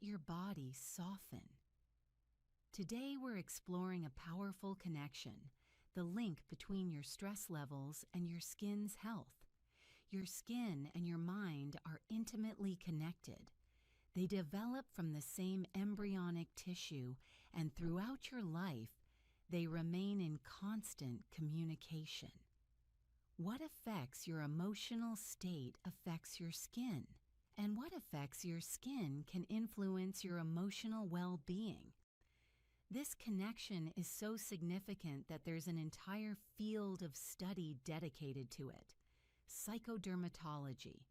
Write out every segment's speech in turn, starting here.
let your body soften. Today we're exploring a powerful connection, the link between your stress levels and your skin's health. Your skin and your mind are intimately connected. They develop from the same embryonic tissue, and throughout your life, they remain in constant communication. What affects your emotional state affects your skin, and what affects your skin can influence your emotional well-being. This connection is so significant that there's an entire field of study dedicated to it: psychodermatology.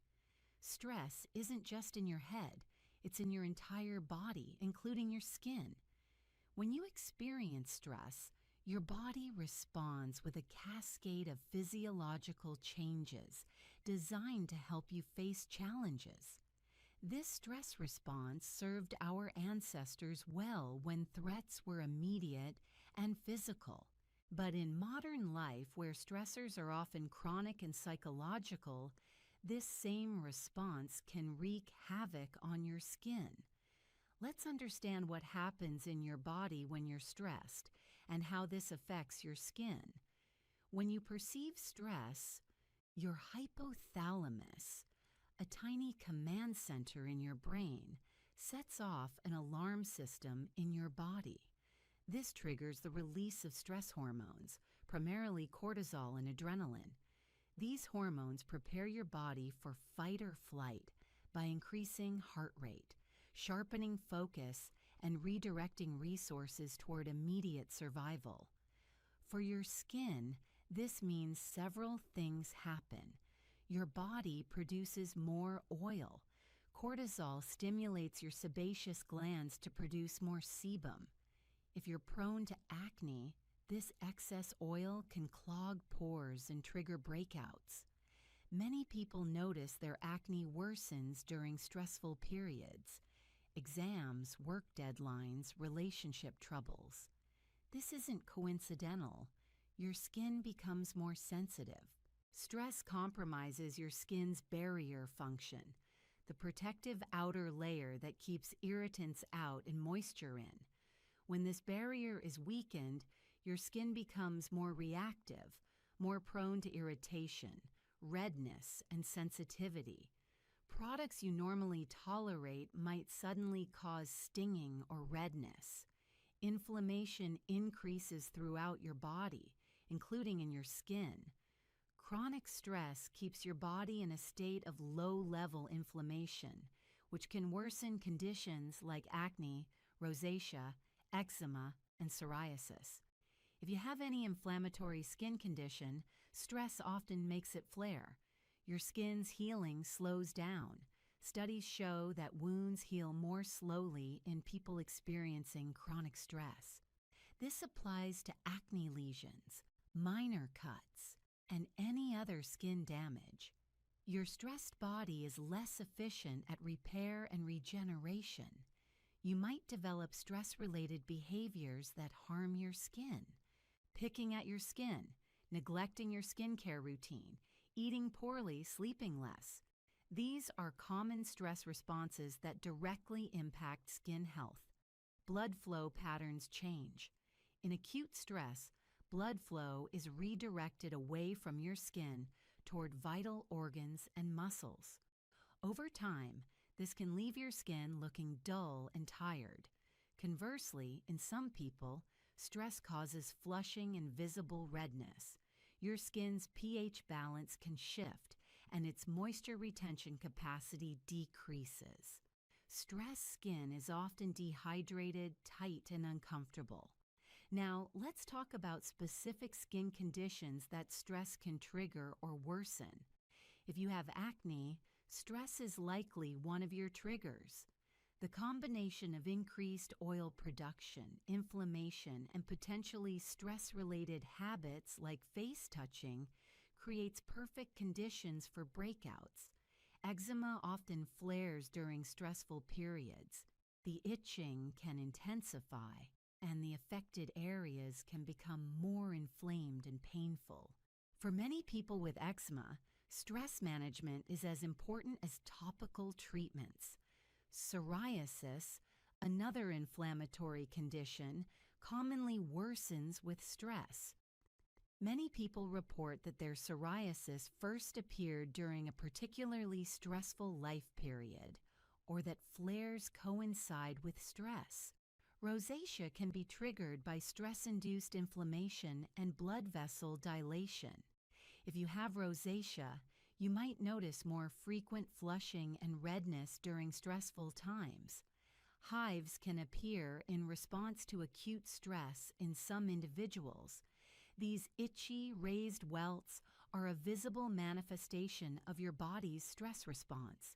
Stress isn't just in your head, it's in your entire body, including your skin. When you experience stress, your body responds with a cascade of physiological changes designed to help you face challenges. This stress response served our ancestors well when threats were immediate and physical. But in modern life, where stressors are often chronic and psychological, this same response can wreak havoc on your skin. Let's understand what happens in your body when you're stressed and how this affects your skin. When you perceive stress, your hypothalamus, a tiny command center in your brain, sets off an alarm system in your body. This triggers the release of stress hormones, primarily cortisol and adrenaline. These hormones prepare your body for fight or flight by increasing heart rate, sharpening focus, and redirecting resources toward immediate survival. For your skin, this means several things happen. Your body produces more oil. Cortisol stimulates your sebaceous glands to produce more sebum. If you're prone to acne, this excess oil can clog pores and trigger breakouts. Many people notice their acne worsens during stressful periods: exams, work deadlines, relationship troubles. This isn't coincidental. Your skin becomes more sensitive. Stress compromises your skin's barrier function, the protective outer layer that keeps irritants out and moisture in. When this barrier is weakened, your skin becomes more reactive, more prone to irritation, redness, and sensitivity. Products you normally tolerate might suddenly cause stinging or redness. Inflammation increases throughout your body, including in your skin. Chronic stress keeps your body in a state of low-level inflammation, which can worsen conditions like acne, rosacea, eczema, and psoriasis. If you have any inflammatory skin condition, stress often makes it flare. Your skin's healing slows down. Studies show that wounds heal more slowly in people experiencing chronic stress. This applies to acne lesions, minor cuts, and any other skin damage. Your stressed body is less efficient at repair and regeneration. You might develop stress-related behaviors that harm your skin. Picking at your skin, neglecting your skincare routine, eating poorly, sleeping less. These are common stress responses that directly impact skin health. Blood flow patterns change. In acute stress, blood flow is redirected away from your skin toward vital organs and muscles. Over time, this can leave your skin looking dull and tired. Conversely, in some people, stress causes flushing and visible redness. Your skin's pH balance can shift, and its moisture retention capacity decreases. Stressed skin is often dehydrated, tight, and uncomfortable. Now, let's talk about specific skin conditions that stress can trigger or worsen. If you have acne, stress is likely one of your triggers. The combination of increased oil production, inflammation, and potentially stress-related habits like face touching creates perfect conditions for breakouts. Eczema often flares during stressful periods. The itching can intensify, and the affected areas can become more inflamed and painful. For many people with eczema, stress management is as important as topical treatments. Psoriasis, another inflammatory condition, commonly worsens with stress. Many people report that their psoriasis first appeared during a particularly stressful life period, or that flares coincide with stress. Rosacea can be triggered by stress-induced inflammation and blood vessel dilation. If you have rosacea, you might notice more frequent flushing and redness during stressful times. Hives can appear in response to acute stress in some individuals. These itchy, raised welts are a visible manifestation of your body's stress response.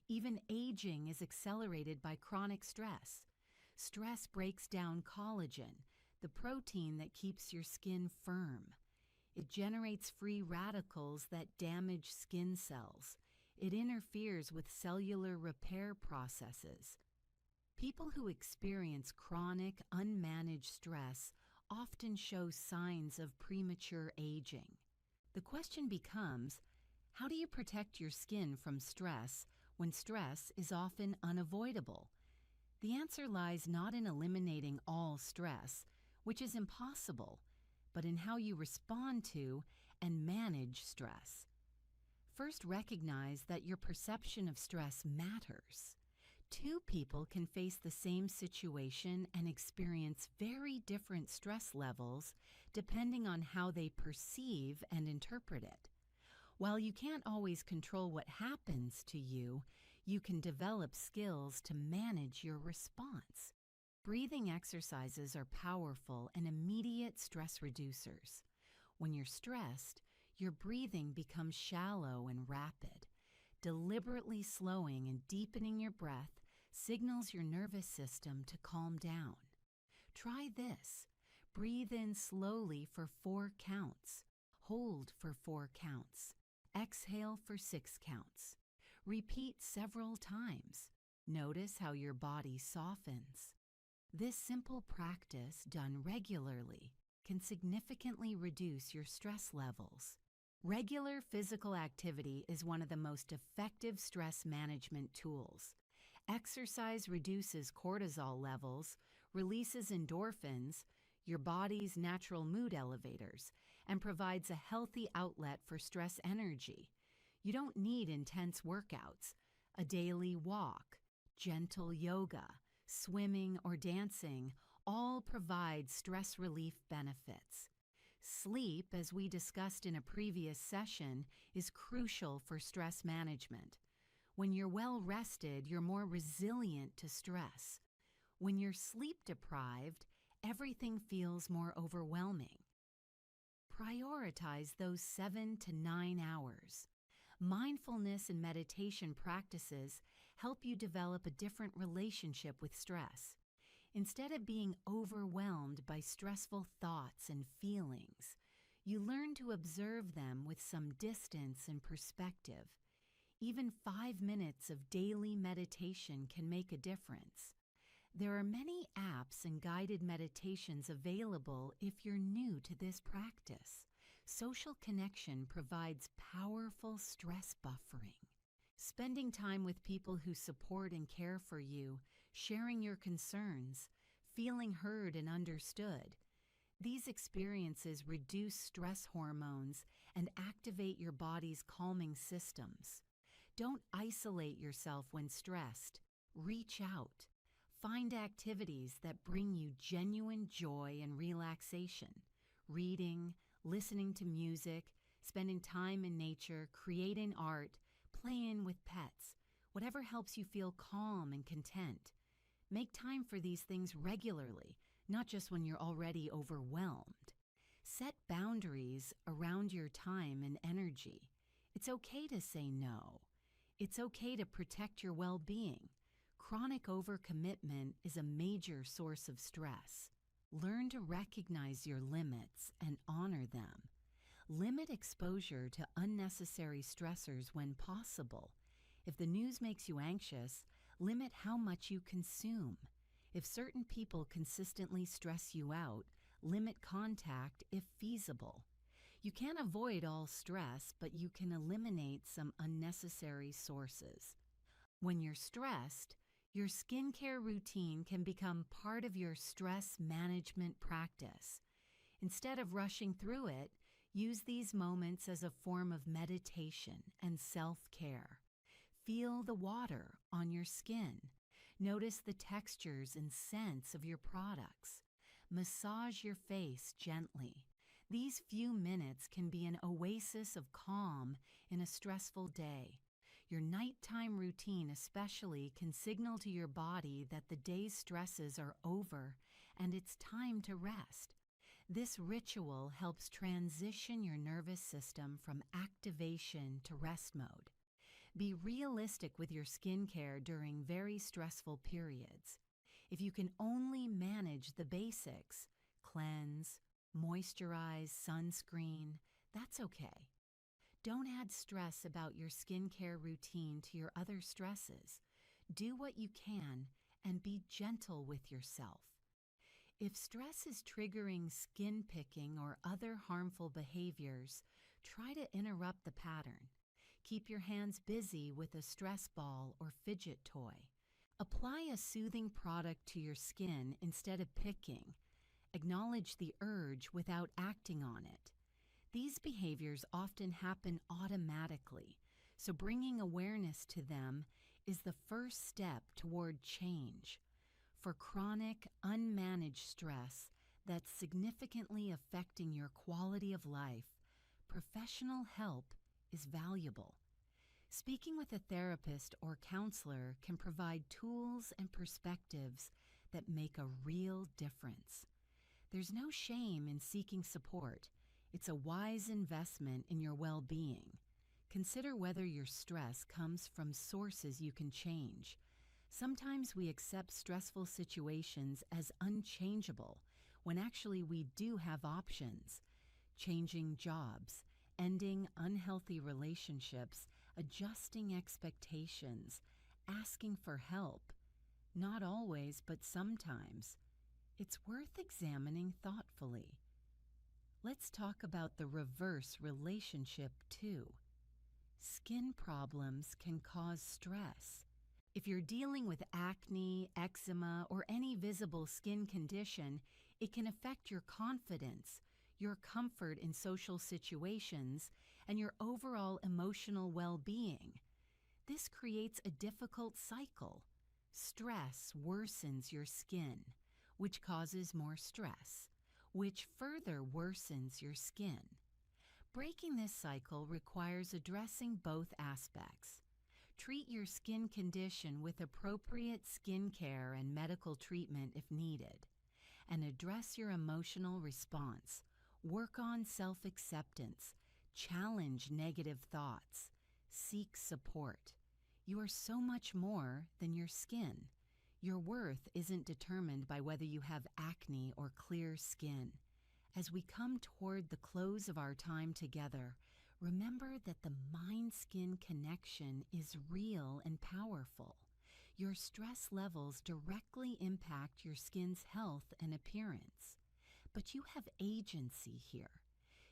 Even aging is accelerated by chronic stress. Stress breaks down collagen, the protein that keeps your skin firm. It generates free radicals that damage skin cells. It interferes with cellular repair processes. People who experience chronic, unmanaged stress often show signs of premature aging. The question becomes, how do you protect your skin from stress when stress is often unavoidable? The answer lies not in eliminating all stress, which is impossible, but in how you respond to and manage stress. First, recognize that your perception of stress matters. Two people can face the same situation and experience very different stress levels depending on how they perceive and interpret it. While you can't always control what happens to you, you can develop skills to manage your response. Breathing exercises are powerful and immediate stress reducers. When you're stressed, your breathing becomes shallow and rapid. Deliberately slowing and deepening your breath signals your nervous system to calm down. Try this. Breathe in slowly for 4 counts. Hold for 4 counts. Exhale for 6 counts. Repeat several times. Notice how your body softens. This simple practice, done regularly, can significantly reduce your stress levels. Regular physical activity is one of the most effective stress management tools. Exercise reduces cortisol levels, releases endorphins, your body's natural mood elevators, and provides a healthy outlet for stress energy. You don't need intense workouts. A daily walk, gentle yoga, swimming, or dancing all provide stress relief benefits. Sleep, as we discussed in a previous session, is crucial for stress management. When you're well rested, you're more resilient to stress. When you're sleep deprived, everything feels more overwhelming. Prioritize those 7 to 9 hours. Mindfulness and meditation practices help you develop a different relationship with stress. Instead of being overwhelmed by stressful thoughts and feelings, you learn to observe them with some distance and perspective. Even 5 minutes of daily meditation can make a difference. There are many apps and guided meditations available if you're new to this practice. Social connection provides powerful stress buffering. Spending time with people who support and care for you, sharing your concerns, feeling heard and understood. These experiences reduce stress hormones and activate your body's calming systems. Don't isolate yourself when stressed. Reach out. Find activities that bring you genuine joy and relaxation. Reading, listening to music, spending time in nature, creating art, playing with pets, whatever helps you feel calm and content. Make time for these things regularly, not just when you're already overwhelmed. Set boundaries around your time and energy. It's okay to say no. It's okay to protect your well-being. Chronic overcommitment is a major source of stress. Learn to recognize your limits and honor them. Limit exposure to unnecessary stressors when possible. If the news makes you anxious, limit how much you consume. If certain people consistently stress you out, limit contact if feasible. You can't avoid all stress, but you can eliminate some unnecessary sources. When you're stressed, Your skincare routine can become part of your stress management practice. Instead of rushing through it, use these moments as a form of meditation and self-care. Feel the water on your skin. Notice the textures and scents of your products. Massage your face gently. These few minutes can be an oasis of calm in a stressful day. Your nighttime routine especially can signal to your body that the day's stresses are over and it's time to rest. This ritual helps transition your nervous system from activation to rest mode. Be realistic with your skincare during very stressful periods. If you can only manage the basics, cleanse, moisturize, sunscreen, that's okay. Don't add stress about your skincare routine to your other stresses. Do what you can and be gentle with yourself. If stress is triggering skin picking or other harmful behaviors, try to interrupt the pattern. Keep your hands busy with a stress ball or fidget toy. Apply a soothing product to your skin instead of picking. Acknowledge the urge without acting on it. These behaviors often happen automatically, so bringing awareness to them is the first step toward change. For chronic, unmanaged stress that's significantly affecting your quality of life, professional help is valuable. Speaking with a therapist or counselor can provide tools and perspectives that make a real difference. There's no shame in seeking support. It's a wise investment in your well-being. Consider whether your stress comes from sources you can change. Sometimes we accept stressful situations as unchangeable, when actually we do have options. Changing jobs, ending unhealthy relationships, adjusting expectations, asking for help. Not always, but sometimes. It's worth examining thoughtfully. Let's talk about the reverse relationship too. Skin problems can cause stress. If you're dealing with acne, eczema, or any visible skin condition, it can affect your confidence, your comfort in social situations, and your overall emotional well-being. This creates a difficult cycle. Stress worsens your skin, which causes more stress, which further worsens your skin. Breaking this cycle requires addressing both aspects. Treat your skin condition with appropriate skincare and medical treatment if needed, and address your emotional response. Work on self-acceptance, challenge negative thoughts, seek support. You are so much more than your skin. Your worth isn't determined by whether you have acne or clear skin. As we come toward the close of our time together, remember that the mind-skin connection is real and powerful. Your stress levels directly impact your skin's health and appearance. But you have agency here.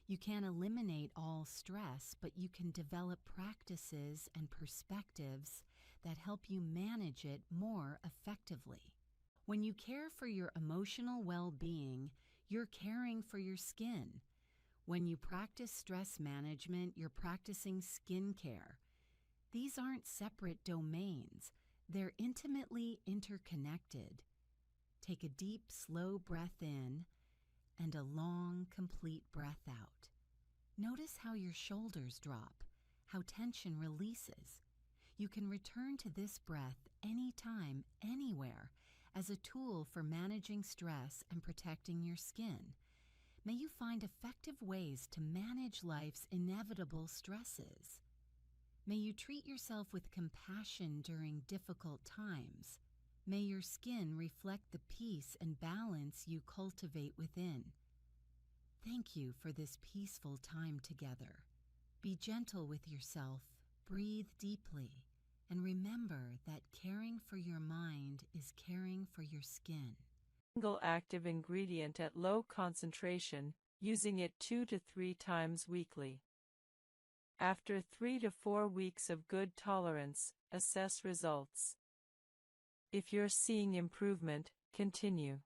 You can't eliminate all stress, but you can develop practices and perspectives that help you manage it more effectively. When you care for your emotional well-being, you're caring for your skin. When you practice stress management, you're practicing skincare. These aren't separate domains. They're intimately interconnected. Take a deep, slow breath in and a long, complete breath out. Notice how your shoulders drop, how tension releases. You can return to this breath anytime, anywhere, as a tool for managing stress and protecting your skin. May you find effective ways to manage life's inevitable stresses. May you treat yourself with compassion during difficult times. May your skin reflect the peace and balance you cultivate within. Thank you for this peaceful time together. Be gentle with yourself, breathe deeply, and remember that caring for your mind is caring for your skin. Single active ingredient at low concentration, using it 2 to 3 times weekly. After 3 to 4 weeks of good tolerance, assess results. If you're seeing improvement, continue.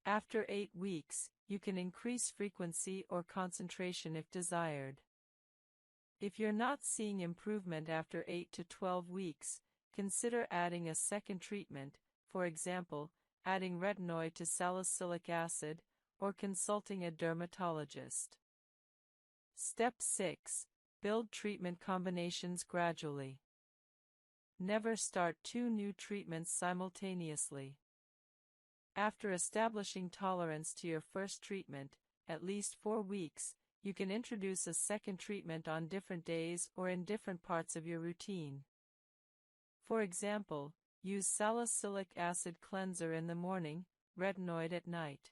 After 8 weeks, you can increase frequency or concentration if desired. If you're not seeing improvement after 8 to 12 weeks, consider adding a second treatment, for example, adding retinoid to salicylic acid, or consulting a dermatologist. Step 6. Build treatment combinations gradually. Never start 2 new treatments simultaneously. After establishing tolerance to your first treatment, at least 4 weeks, you can introduce a second treatment on different days or in different parts of your routine. For example, use salicylic acid cleanser in the morning, retinoid at night.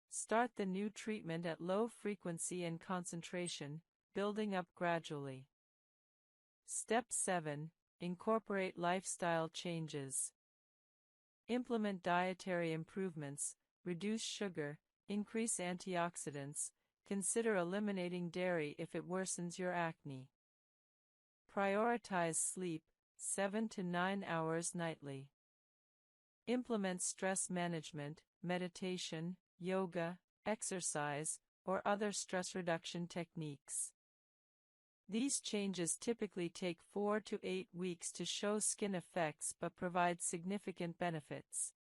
Start the new treatment at low frequency and concentration, building up gradually. Step 7. Incorporate lifestyle changes. Implement dietary improvements, reduce sugar, increase antioxidants, consider eliminating dairy if it worsens your acne. Prioritize sleep, 7 to 9 hours nightly. Implement stress management, meditation, yoga, exercise, or other stress reduction techniques. These changes typically take 4 to 8 weeks to show skin effects but provide significant benefits.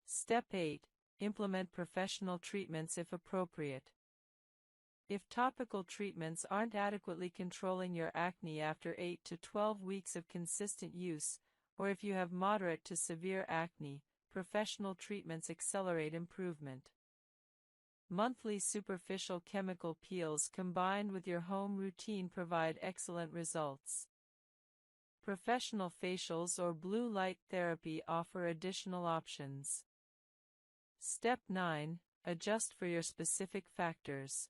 Step 8. Implement professional treatments if appropriate. If topical treatments aren't adequately controlling your acne after 8 to 12 weeks of consistent use, or if you have moderate to severe acne, professional treatments accelerate improvement. Monthly superficial chemical peels combined with your home routine provide excellent results. Professional facials or blue light therapy offer additional options. Step 9. Adjust for your specific factors.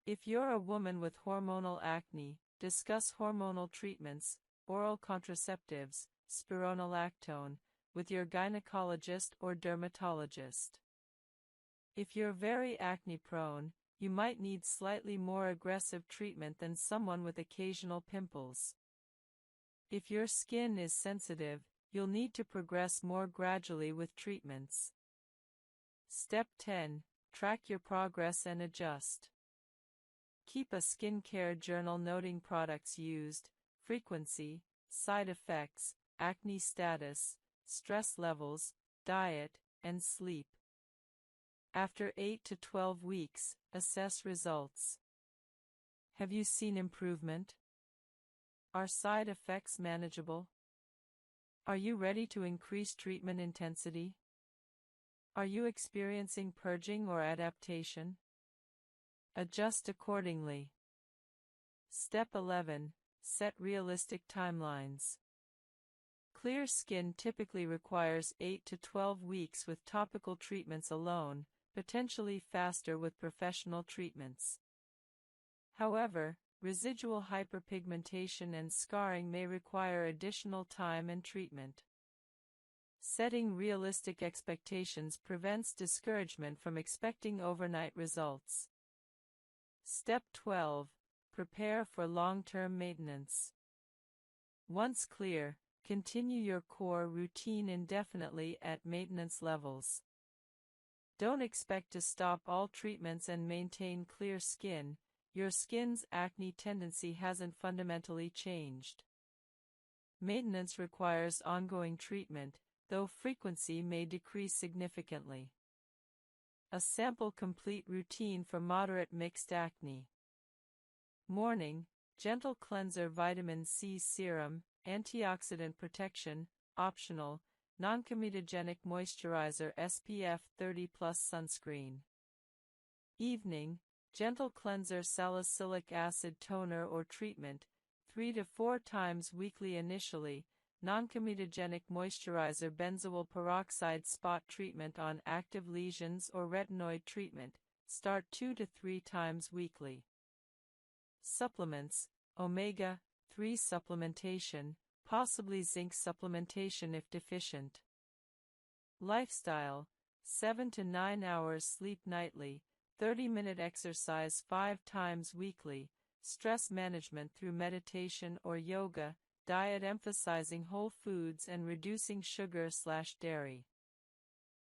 If you're a woman with hormonal acne, discuss hormonal treatments, oral contraceptives, spironolactone, with your gynecologist or dermatologist. If you're very acne-prone, you might need slightly more aggressive treatment than someone with occasional pimples. If your skin is sensitive, you'll need to progress more gradually with treatments. Step 10. Track your progress and adjust. Keep a skincare journal noting products used, frequency, side effects, acne status, stress levels, diet, and sleep. After 8 to 12 weeks, assess results. Have you seen improvement? Are side effects manageable? Are you ready to increase treatment intensity? Are you experiencing purging or adaptation? Adjust accordingly. Step 11. Set realistic timelines. Clear skin typically requires 8 to 12 weeks with topical treatments alone, potentially faster with professional treatments. However, residual hyperpigmentation and scarring may require additional time and treatment. Setting realistic expectations prevents discouragement from expecting overnight results. Step 12. Prepare for long-term maintenance. Once clear, continue your core routine indefinitely at maintenance levels. Don't expect to stop all treatments and maintain clear skin. Your skin's acne tendency hasn't fundamentally changed. Maintenance requires ongoing treatment, though frequency may decrease significantly. A sample complete routine for moderate mixed acne. Morning, gentle cleanser vitamin C serum, antioxidant protection, optional, non-comedogenic moisturizer SPF 30+ sunscreen. Evening, gentle cleanser salicylic acid toner or treatment, 3 to 4 times weekly initially, non-comedogenic moisturizer benzoyl peroxide spot treatment on active lesions or retinoid treatment, start 2 to 3 times weekly. Supplements, omega-3 supplementation, possibly zinc supplementation if deficient. Lifestyle, 7 to 9 hours sleep nightly, 30-minute exercise 5 times weekly, stress management through meditation or yoga, diet emphasizing whole foods and reducing sugar/dairy.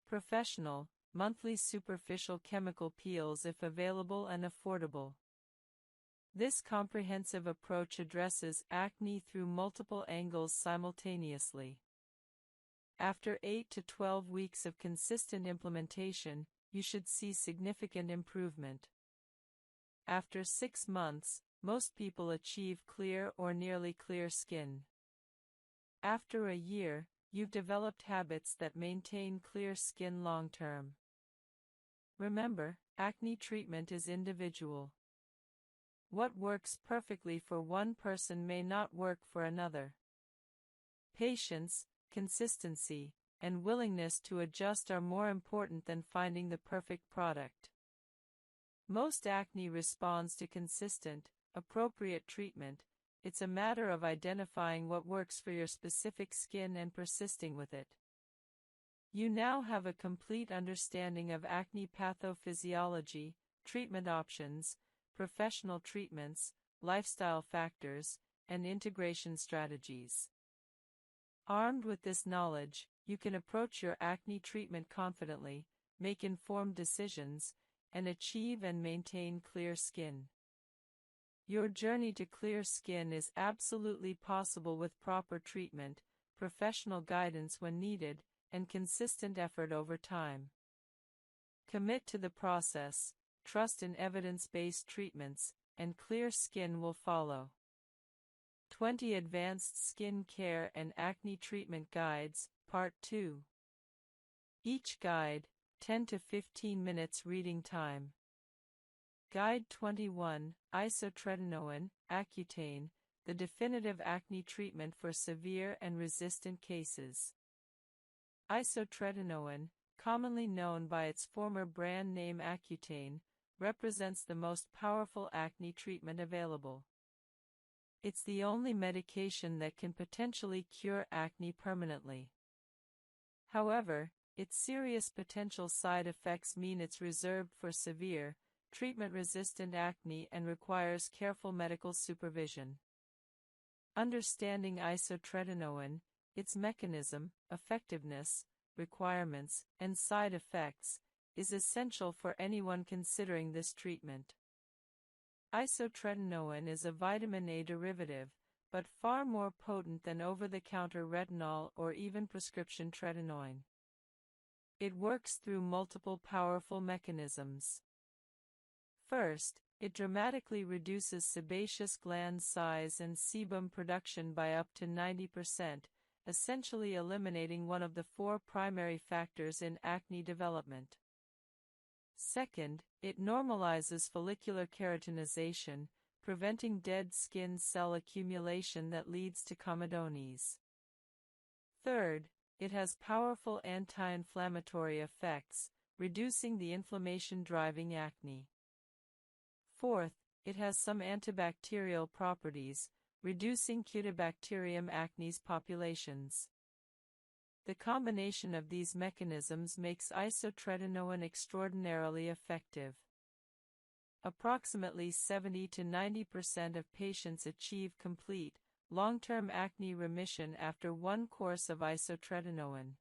Professional, monthly superficial chemical peels if available and affordable. This comprehensive approach addresses acne through multiple angles simultaneously. After 8 to 12 weeks of consistent implementation, you should see significant improvement. After 6 months, most people achieve clear or nearly clear skin. After a year, you've developed habits that maintain clear skin long term. Remember, acne treatment is individual. What works perfectly for one person may not work for another. Patience, consistency, and willingness to adjust are more important than finding the perfect product. Most acne responds to consistent, appropriate treatment. It's a matter of identifying what works for your specific skin and persisting with it. You now have a complete understanding of acne pathophysiology, treatment options, professional treatments, lifestyle factors, and integration strategies. Armed with this knowledge, you can approach your acne treatment confidently, make informed decisions, and achieve and maintain clear skin. Your journey to clear skin is absolutely possible with proper treatment, professional guidance when needed, and consistent effort over time. Commit to the process, trust in evidence-based treatments, and clear skin will follow. 20 Advanced Skin Care and Acne Treatment Guides, Part 2. Each guide, 10 to 15 minutes reading time. Guide 21, Isotretinoin, Accutane, the definitive acne treatment for severe and resistant cases. Isotretinoin, commonly known by its former brand name Accutane, represents the most powerful acne treatment available. It's the only medication that can potentially cure acne permanently. However, its serious potential side effects mean it's reserved for severe, treatment-resistant acne and requires careful medical supervision. Understanding isotretinoin, its mechanism, effectiveness, requirements, and side effects, is essential for anyone considering this treatment. Isotretinoin is a vitamin A derivative, but far more potent than over-the-counter retinol or even prescription tretinoin. It works through multiple powerful mechanisms. First, it dramatically reduces sebaceous gland size and sebum production by up to 90%, essentially eliminating one of the 4 primary factors in acne development. Second, it normalizes follicular keratinization, preventing dead skin cell accumulation that leads to comedones. Third, it has powerful anti-inflammatory effects, reducing the inflammation driving acne. Fourth, it has some antibacterial properties, reducing Cutibacterium acnes populations. The combination of these mechanisms makes isotretinoin extraordinarily effective. Approximately 70 to 90% of patients achieve complete, long-term acne remission after 1 course of isotretinoin.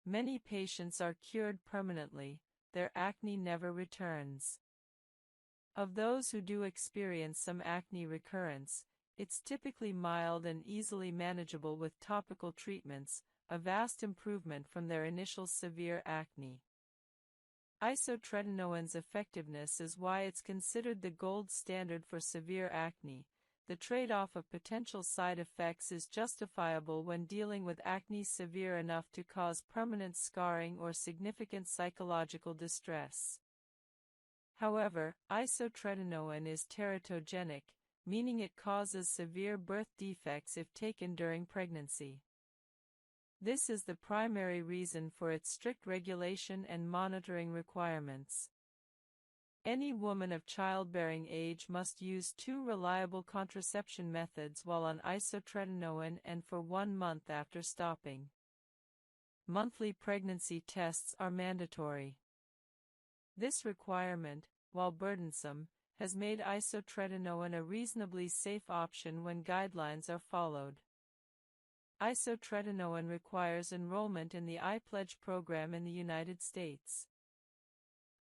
Many patients are cured permanently, their acne never returns. Of those who do experience some acne recurrence, it's typically mild and easily manageable with topical treatments, a vast improvement from their initial severe acne. Isotretinoin's effectiveness is why it's considered the gold standard for severe acne. The trade-off of potential side effects is justifiable when dealing with acne severe enough to cause permanent scarring or significant psychological distress. However, isotretinoin is teratogenic, meaning it causes severe birth defects if taken during pregnancy. This is the primary reason for its strict regulation and monitoring requirements. Any woman of childbearing age must use 2 reliable contraception methods while on isotretinoin and for 1 month after stopping. Monthly pregnancy tests are mandatory. This requirement, while burdensome, has made isotretinoin a reasonably safe option when guidelines are followed. Isotretinoin requires enrollment in the iPledge program in the United States.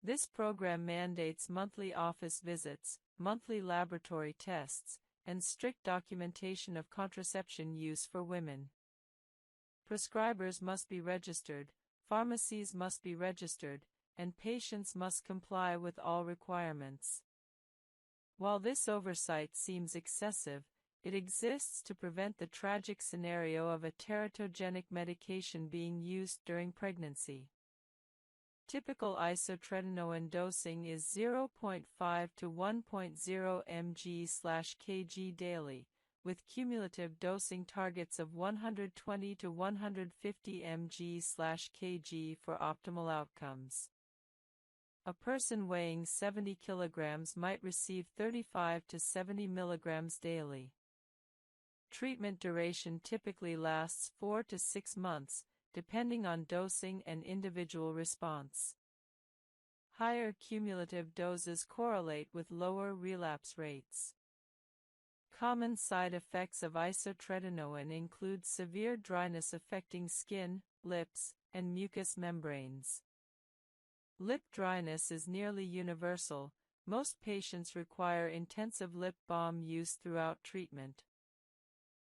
This program mandates monthly office visits, monthly laboratory tests, and strict documentation of contraception use for women. Prescribers must be registered, pharmacies must be registered, and patients must comply with all requirements. While this oversight seems excessive, it exists to prevent the tragic scenario of a teratogenic medication being used during pregnancy. Typical isotretinoin dosing is 0.5 to 1.0 mg/kg daily, with cumulative dosing targets of 120 to 150 mg/kg for optimal outcomes. A person weighing 70 kilograms might receive 35 to 70 milligrams daily. Treatment duration typically lasts 4 to 6 months, depending on dosing and individual response. Higher cumulative doses correlate with lower relapse rates. Common side effects of isotretinoin include severe dryness affecting skin, lips, and mucous membranes. Lip dryness is nearly universal. Most patients require intensive lip balm use throughout treatment.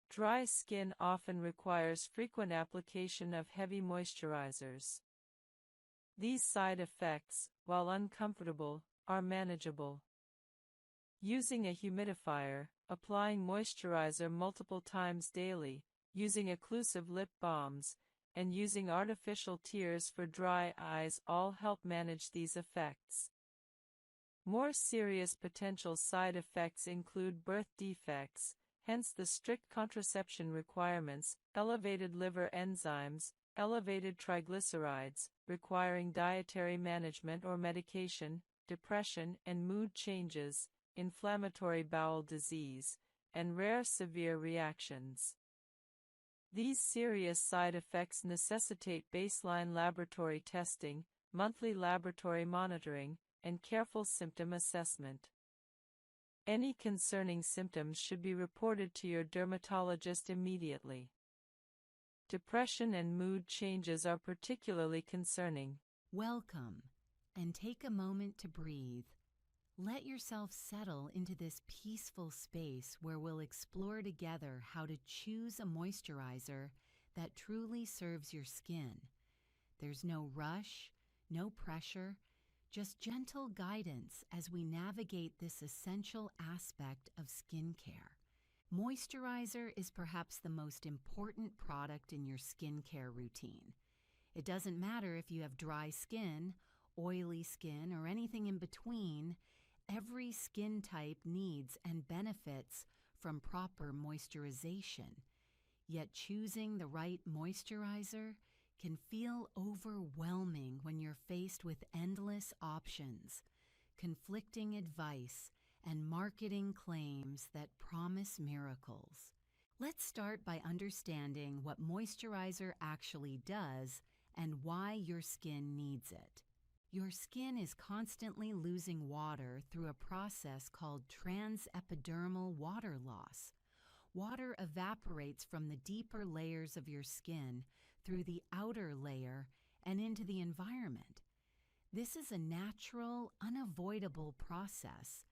Dry skin often requires frequent application of heavy moisturizers. These side effects, while uncomfortable, are manageable. Using a humidifier, applying moisturizer multiple times daily, using occlusive lip balms, and using artificial tears for dry eyes all help manage these effects. More serious potential side effects include birth defects, hence the strict contraception requirements, elevated liver enzymes, elevated triglycerides, requiring dietary management or medication, depression and mood changes, inflammatory bowel disease, and rare severe reactions. These serious side effects necessitate baseline laboratory testing, monthly laboratory monitoring, and careful symptom assessment. Any concerning symptoms should be reported to your dermatologist immediately. Depression and mood changes are particularly concerning. Welcome, and take a moment to breathe. Let yourself settle into this peaceful space where we'll explore together how to choose a moisturizer that truly serves your skin. There's no rush, no pressure, just gentle guidance as we navigate this essential aspect of skincare. Moisturizer is perhaps the most important product in your skincare routine. It doesn't matter if you have dry skin, oily skin, or anything in between. Every skin type needs and benefits from proper moisturization. Yet choosing the right moisturizer can feel overwhelming when you're faced with endless options, conflicting advice, and marketing claims that promise miracles. Let's start by understanding what moisturizer actually does and why your skin needs it. Your skin is constantly losing water through a process called transepidermal water loss. Water evaporates from the deeper layers of your skin through the outer layer and into the environment. This is a natural, unavoidable process,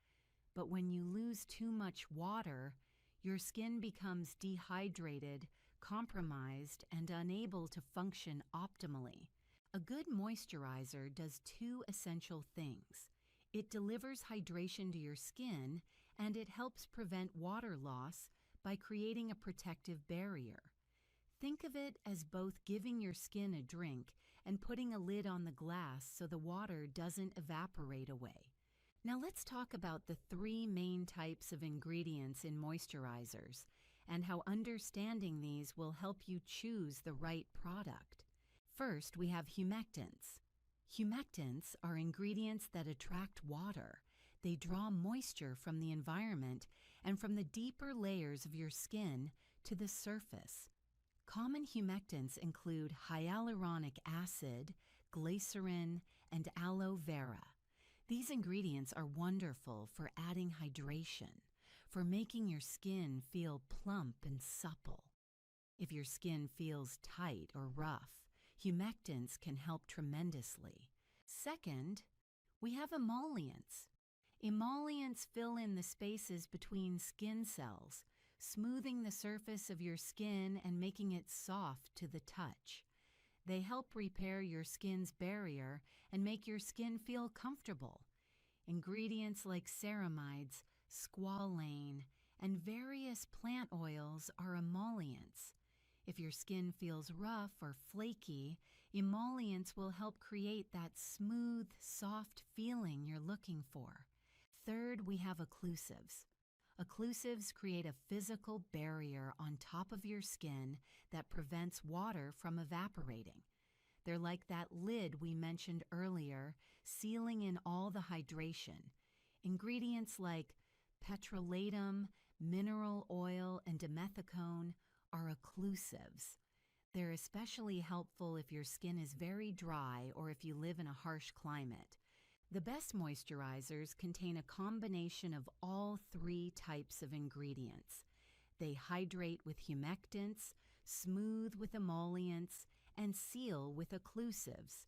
but when you lose too much water, your skin becomes dehydrated, compromised, and unable to function optimally. A good moisturizer does two essential things. It delivers hydration to your skin, and it helps prevent water loss by creating a protective barrier. Think of it as both giving your skin a drink and putting a lid on the glass so the water doesn't evaporate away. Now let's talk about the three main types of ingredients in moisturizers and how understanding these will help you choose the right product. First, we have humectants. Humectants are ingredients that attract water. They draw moisture from the environment and from the deeper layers of your skin to the surface. Common humectants include hyaluronic acid, glycerin, and aloe vera. These ingredients are wonderful for adding hydration, for making your skin feel plump and supple. If your skin feels tight or rough, humectants can help tremendously. Second, we have emollients. Emollients fill in the spaces between skin cells, smoothing the surface of your skin and making it soft to the touch. They help repair your skin's barrier and make your skin feel comfortable. Ingredients like ceramides, squalane, and various plant oils are emollients. If your skin feels rough or flaky, emollients will help create that smooth, soft feeling you're looking for. Third, we have occlusives. Occlusives create a physical barrier on top of your skin that prevents water from evaporating. They're like that lid we mentioned earlier, sealing in all the hydration. Ingredients like petrolatum, mineral oil, and dimethicone are occlusives. They're especially helpful if your skin is very dry or if you live in a harsh climate. The best moisturizers contain a combination of all three types of ingredients. They hydrate with humectants, smooth with emollients, and seal with occlusives.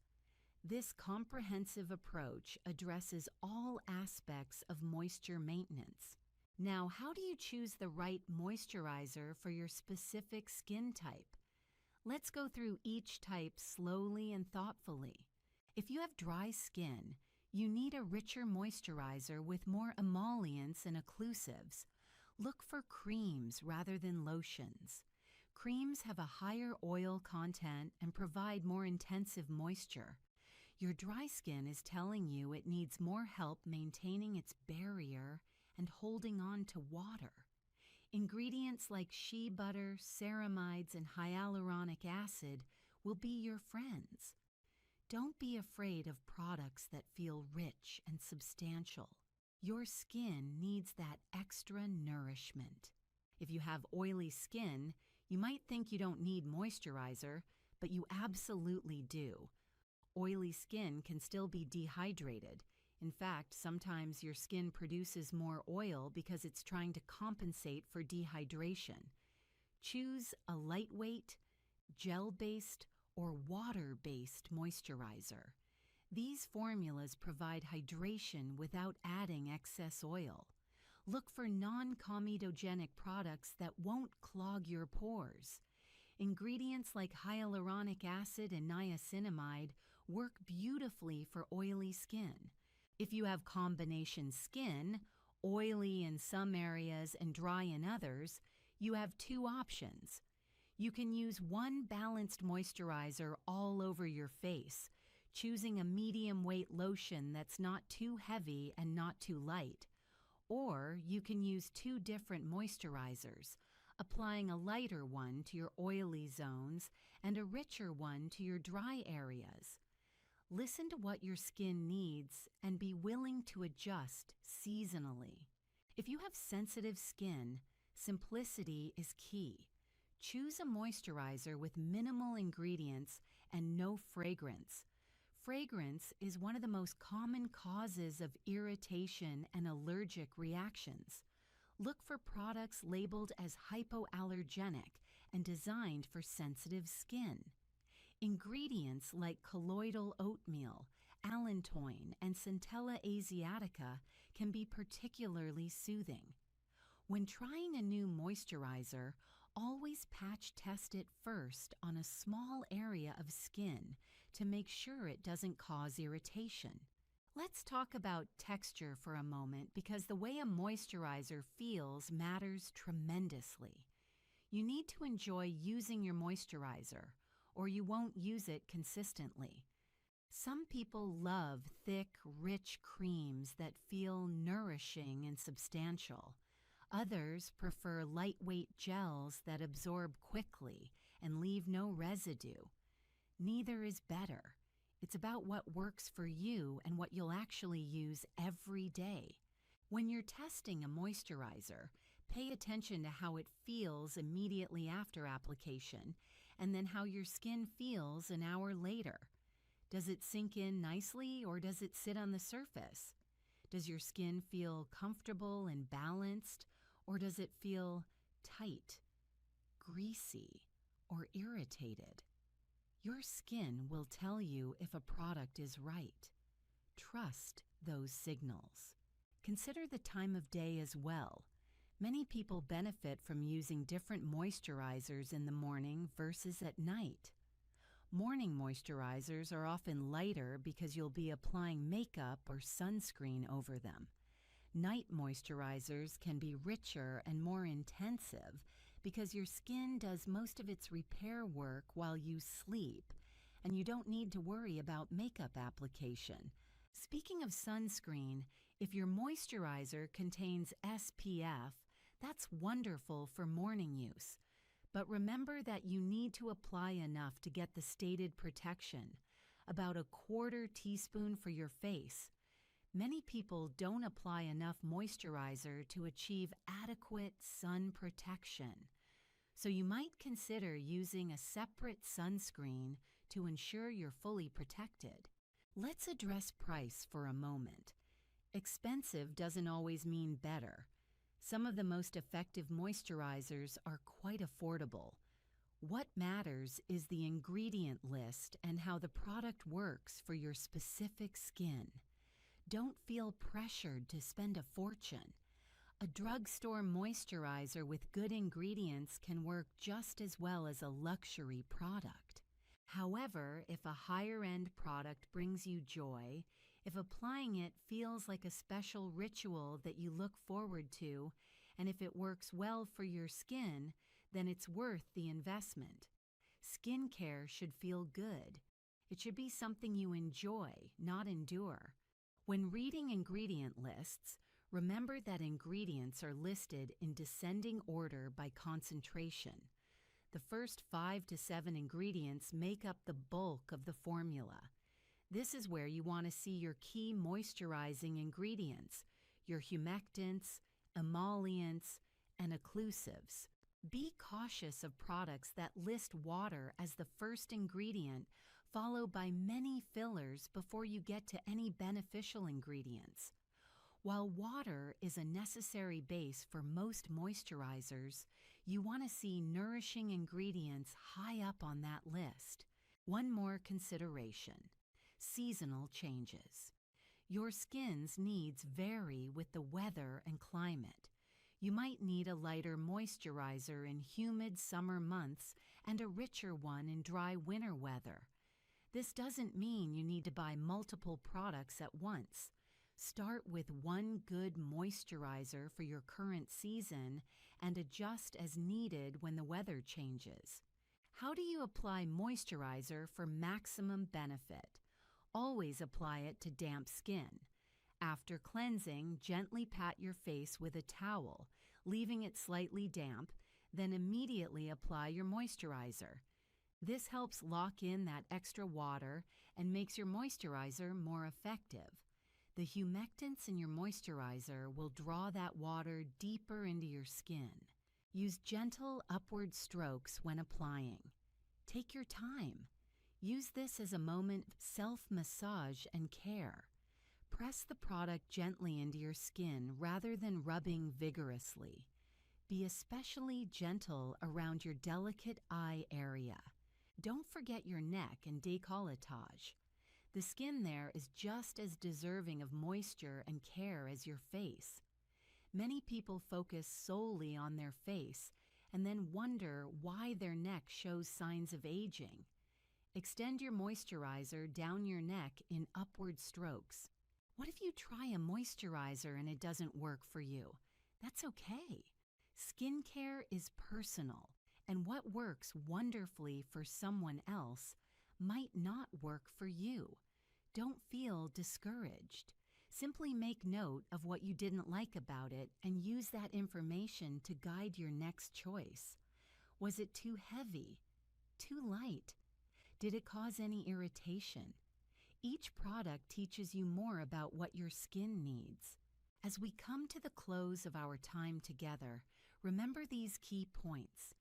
This comprehensive approach addresses all aspects of moisture maintenance. Now, how do you choose the right moisturizer for your specific skin type? Let's go through each type slowly and thoughtfully. If you have dry skin, you need a richer moisturizer with more emollients and occlusives. Look for creams rather than lotions. Creams have a higher oil content and provide more intensive moisture. Your dry skin is telling you it needs more help maintaining its barrier and holding on to water. Ingredients like shea butter, ceramides, and hyaluronic acid will be your friends. Don't be afraid of products that feel rich and substantial. Your skin needs that extra nourishment. If you have oily skin, you might think you don't need moisturizer, but you absolutely do. Oily skin can still be dehydrated. In fact, sometimes your skin produces more oil because it's trying to compensate for dehydration. Choose a lightweight, gel-based, or water-based moisturizer. These formulas provide hydration without adding excess oil. Look for non-comedogenic products that won't clog your pores. Ingredients like hyaluronic acid and niacinamide work beautifully for oily skin. If you have combination skin, oily in some areas and dry in others, you have two options. You can use one balanced moisturizer all over your face, choosing a medium weight lotion that's not too heavy and not too light. Or you can use two different moisturizers, applying a lighter one to your oily zones and a richer one to your dry areas. Listen to what your skin needs and be willing to adjust seasonally. If you have sensitive skin, simplicity is key. Choose a moisturizer with minimal ingredients and no fragrance. Fragrance is one of the most common causes of irritation and allergic reactions. Look for products labeled as hypoallergenic and designed for sensitive skin. Ingredients like colloidal oatmeal, allantoin, and Centella asiatica can be particularly soothing. When trying a new moisturizer, always patch test it first on a small area of skin to make sure it doesn't cause irritation. Let's talk about texture for a moment because the way a moisturizer feels matters tremendously. You need to enjoy using your moisturizer, or you won't use it consistently. Some people love thick, rich creams that feel nourishing and substantial. Others prefer lightweight gels that absorb quickly and leave no residue. Neither is better. It's about what works for you and what you'll actually use every day. When you're testing a moisturizer, pay attention to how it feels immediately after application, and then how your skin feels an hour later. Does it sink in nicely or does it sit on the surface? Does your skin feel comfortable and balanced, or does it feel tight, greasy, or irritated? Your skin will tell you if a product is right. Trust those signals. Consider the time of day as well. Many people benefit from using different moisturizers in the morning versus at night. Morning moisturizers are often lighter because you'll be applying makeup or sunscreen over them. Night moisturizers can be richer and more intensive because your skin does most of its repair work while you sleep, and you don't need to worry about makeup application. Speaking of sunscreen, if your moisturizer contains SPF, that's wonderful for morning use. But remember that you need to apply enough to get the stated protection, about a quarter teaspoon for your face. Many people don't apply enough moisturizer to achieve adequate sun protection. So you might consider using a separate sunscreen to ensure you're fully protected. Let's address price for a moment. Expensive doesn't always mean better. Some of the most effective moisturizers are quite affordable. What matters is the ingredient list and how the product works for your specific skin. Don't feel pressured to spend a fortune. A drugstore moisturizer with good ingredients can work just as well as a luxury product. However, if a higher-end product brings you joy, if applying it feels like a special ritual that you look forward to, and if it works well for your skin, then it's worth the investment. Skincare should feel good. It should be something you enjoy, not endure. When reading ingredient lists, remember that ingredients are listed in descending order by concentration. The first 5 to 7 ingredients make up the bulk of the formula. This is where you want to see your key moisturizing ingredients, your humectants, emollients, and occlusives. Be cautious of products that list water as the first ingredient, followed by many fillers before you get to any beneficial ingredients. While water is a necessary base for most moisturizers, you want to see nourishing ingredients high up on that list. One more consideration: seasonal changes. Your skin's needs vary with the weather and climate. You might need a lighter moisturizer in humid summer months and a richer one in dry winter weather. This doesn't mean you need to buy multiple products at once. Start with one good moisturizer for your current season and adjust as needed when the weather changes. How do you apply moisturizer for maximum benefit? Always apply it to damp skin. After cleansing, gently pat your face with a towel, leaving it slightly damp, then immediately apply your moisturizer. This helps lock in that extra water and makes your moisturizer more effective. The humectants in your moisturizer will draw that water deeper into your skin. Use gentle upward strokes when applying. Take your time. Use this as a moment of self-massage and care. Press the product gently into your skin rather than rubbing vigorously. Be especially gentle around your delicate eye area. Don't forget your neck and décolletage. The skin there is just as deserving of moisture and care as your face. Many people focus solely on their face and then wonder why their neck shows signs of aging. Extend your moisturizer down your neck in upward strokes. What if you try a moisturizer and it doesn't work for you? That's okay. Skincare is personal, and what works wonderfully for someone else might not work for you. Don't feel discouraged. Simply make note of what you didn't like about it and use that information to guide your next choice. Was it too heavy? Too light? Did it cause any irritation? Each product teaches you more about what your skin needs. As we come to the close of our time together, remember these key points.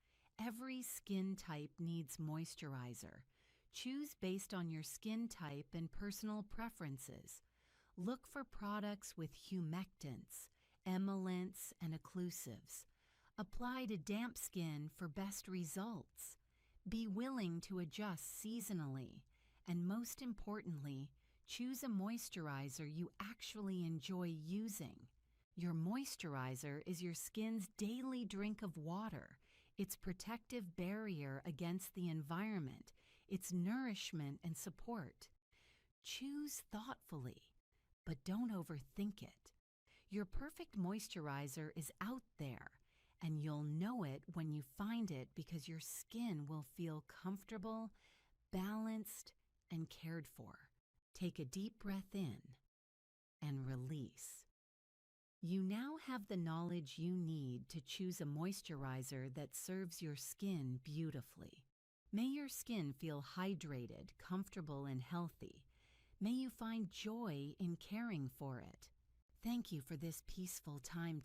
Every skin type needs moisturizer. Choose based on your skin type and personal preferences. Look for products with humectants, emollients, and occlusives. Apply to damp skin for best results. Be willing to adjust seasonally. And most importantly, choose a moisturizer you actually enjoy using. Your moisturizer is your skin's daily drink of water, its protective barrier against the environment, its nourishment and support. Choose thoughtfully, but don't overthink it. Your perfect moisturizer is out there, and you'll know it when you find it because your skin will feel comfortable, balanced, and cared for. Take a deep breath in and release. You now have the knowledge you need to choose a moisturizer that serves your skin beautifully. May your skin feel hydrated, comfortable, and healthy. May you find joy in caring for it. Thank you for this peaceful time